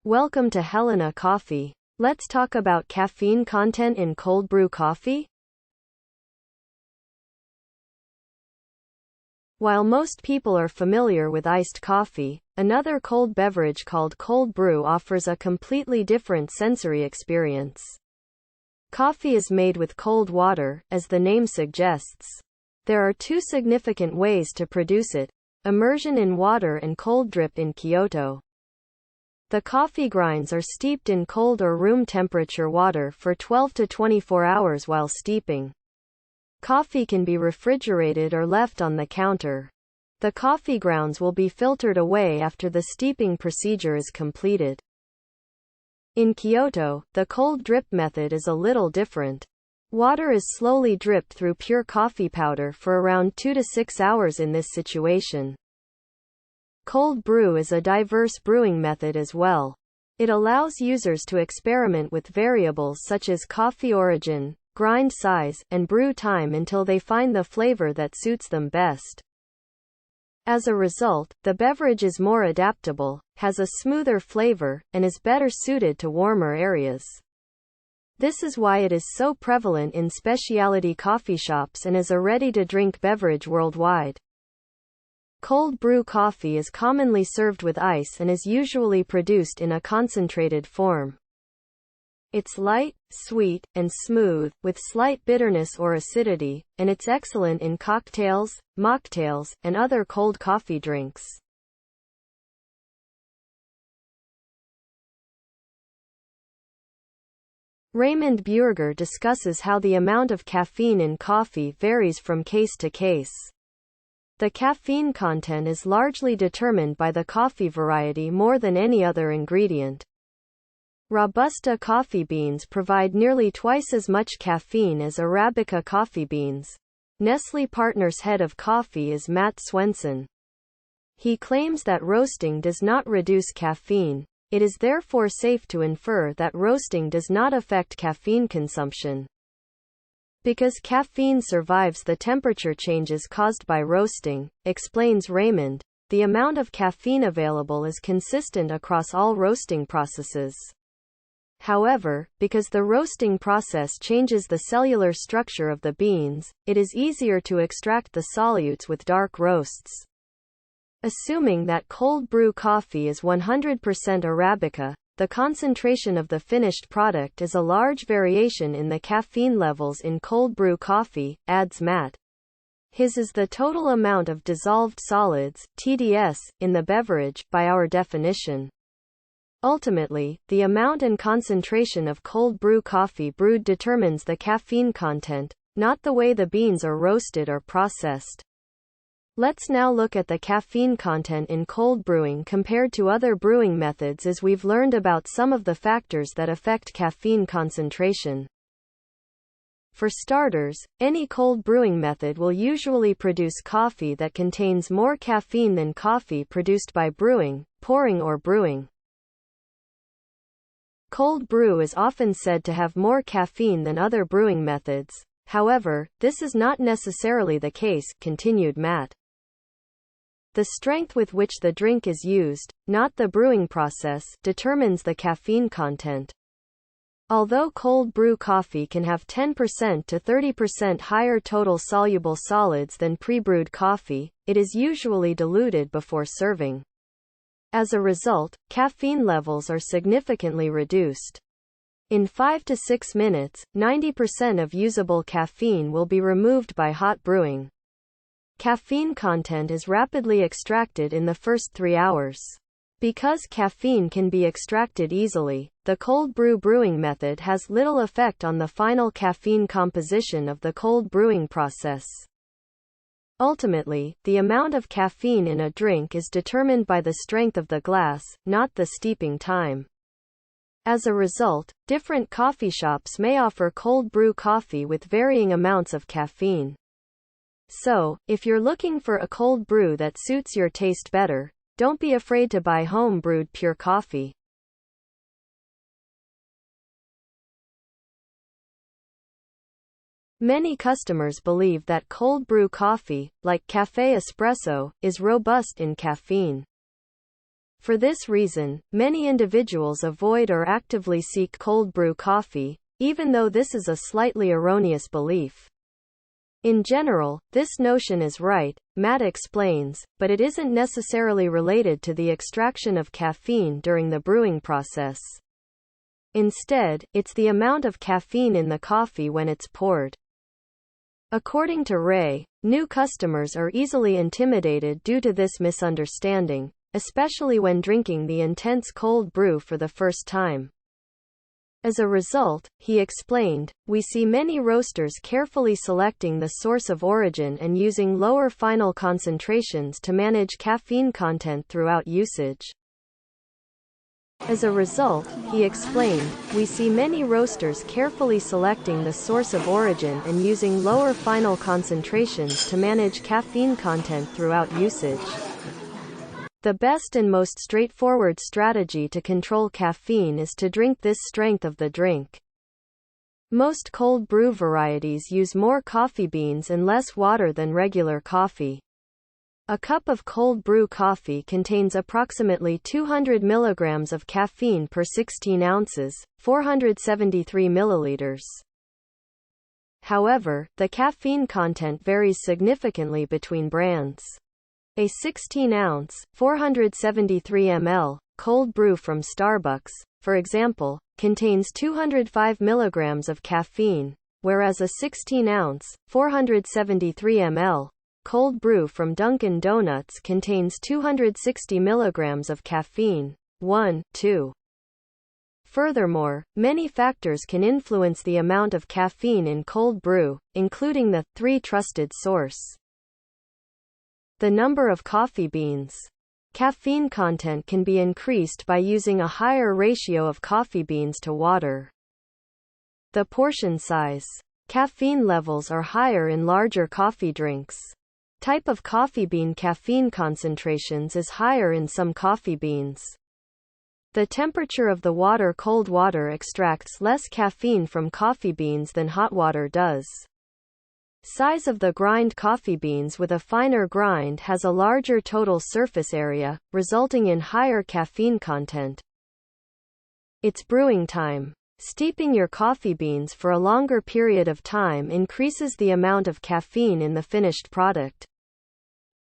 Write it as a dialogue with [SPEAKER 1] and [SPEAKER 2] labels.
[SPEAKER 1] Welcome to Helena Coffee. Let's talk about caffeine content in cold brew coffee. While most people are familiar with iced coffee, another cold beverage called cold brew offers a completely different sensory experience. Coffee is made with cold water, as the name suggests. There are two significant ways to produce it: immersion in water and cold drip in Kyoto. The coffee grinds are steeped in cold or room temperature water for 12 to 24 hours while steeping. Coffee can be refrigerated or left on the counter. The coffee grounds will be filtered away after the steeping procedure is completed. In Kyoto, the cold drip method is a little different. Water is slowly dripped through pure coffee powder for around 2 to 6 hours in this situation. Cold brew is a diverse brewing method as well. It allows users to experiment with variables such as coffee origin, grind size, and brew time until they find the flavor that suits them best. As a result, the beverage is more adaptable, has a smoother flavor, and is better suited to warmer areas. This is why it is so prevalent in specialty coffee shops and as a ready-to-drink beverage worldwide. Cold brew coffee is commonly served with ice and is usually produced in a concentrated form. It's light, sweet, and smooth, with slight bitterness or acidity, and it's excellent in cocktails, mocktails, and other cold coffee drinks. Raymond Burger discusses how the amount of caffeine in coffee varies from case to case. The caffeine content is largely determined by the coffee variety more than any other ingredient. Robusta coffee beans provide nearly twice as much caffeine as Arabica coffee beans. Nestle Partners head of coffee is Matt Swenson. He claims that roasting does not reduce caffeine. It is therefore safe to infer that roasting does not affect caffeine consumption. Because caffeine survives the temperature changes caused by roasting, explains Raymond, the amount of caffeine available is consistent across all roasting processes. However, because the roasting process changes the cellular structure of the beans, it is easier to extract the solutes with dark roasts. Assuming that cold brew coffee is 100% Arabica, the concentration of the finished product is a large variation in the caffeine levels in cold brew coffee, adds Matt. His is the total amount of dissolved solids, TDS, in the beverage, by our definition. Ultimately, the amount and concentration of cold brew coffee brewed determines the caffeine content, not the way the beans are roasted or processed. Let's now look at the caffeine content in cold brewing compared to other brewing methods, as we've learned about some of the factors that affect caffeine concentration. For starters, any cold brewing method will usually produce coffee that contains more caffeine than coffee produced by brewing, pouring, or brewing. Cold brew is often said to have more caffeine than other brewing methods. However, this is not necessarily the case, continued Matt. The strength with which the drink is used, not the brewing process, determines the caffeine content. Although cold brew coffee can have 10% to 30% higher total soluble solids than pre-brewed coffee, it is usually diluted before serving. As a result, caffeine levels are significantly reduced. In 5 to 6 minutes, 90% of usable caffeine will be removed by hot brewing. Caffeine content is rapidly extracted in the first 3 hours. Because caffeine can be extracted easily, the cold brew brewing method has little effect on the final caffeine composition of the cold brewing process. Ultimately, the amount of caffeine in a drink is determined by the strength of the glass, not the steeping time. As a result, different coffee shops may offer cold brew coffee with varying amounts of caffeine. So, if you're looking for a cold brew that suits your taste better, don't be afraid to buy home-brewed pure coffee. Many customers believe that cold brew coffee, like cafe espresso, is robust in caffeine. For this reason, many individuals avoid or actively seek cold brew coffee, even though this is a slightly erroneous belief. In general, this notion is right, Matt explains, but it isn't necessarily related to the extraction of caffeine during the brewing process. Instead, it's the amount of caffeine in the coffee when it's poured. According to Ray, new customers are easily intimidated due to this misunderstanding, especially when drinking the intense cold brew for the first time. As a result, he explained, we see many roasters carefully selecting the source of origin and using lower final concentrations to manage caffeine content throughout usage. As a result, he explained, we see many roasters carefully selecting the source of origin and using lower final concentrations to manage caffeine content throughout usage. The best and most straightforward strategy to control caffeine is to drink this strength of the drink. Most cold brew varieties use more coffee beans and less water than regular coffee. A cup of cold brew coffee contains approximately 200 milligrams of caffeine per 16 ounces, 473 milliliters. However, the caffeine content varies significantly between brands. A 16-ounce, 473 ml, cold brew from Starbucks, for example, contains 205 milligrams of caffeine, whereas a 16-ounce, 473 ml, cold brew from Dunkin' Donuts contains 260 milligrams of caffeine. 1-2. Furthermore, many factors can influence the amount of caffeine in cold brew, including the 3 trusted source. The number of coffee beans. Caffeine content can be increased by using a higher ratio of coffee beans to water. The portion size. Caffeine levels are higher in larger coffee drinks. Type of coffee bean caffeine concentrations is higher in some coffee beans. The temperature of the water. Cold water extracts less caffeine from coffee beans than hot water does. Size of the grind. Coffee beans with a finer grind has a larger total surface area, resulting in higher caffeine content. Its brewing time. Steeping your coffee beans for a longer period of time increases the amount of caffeine in the finished product.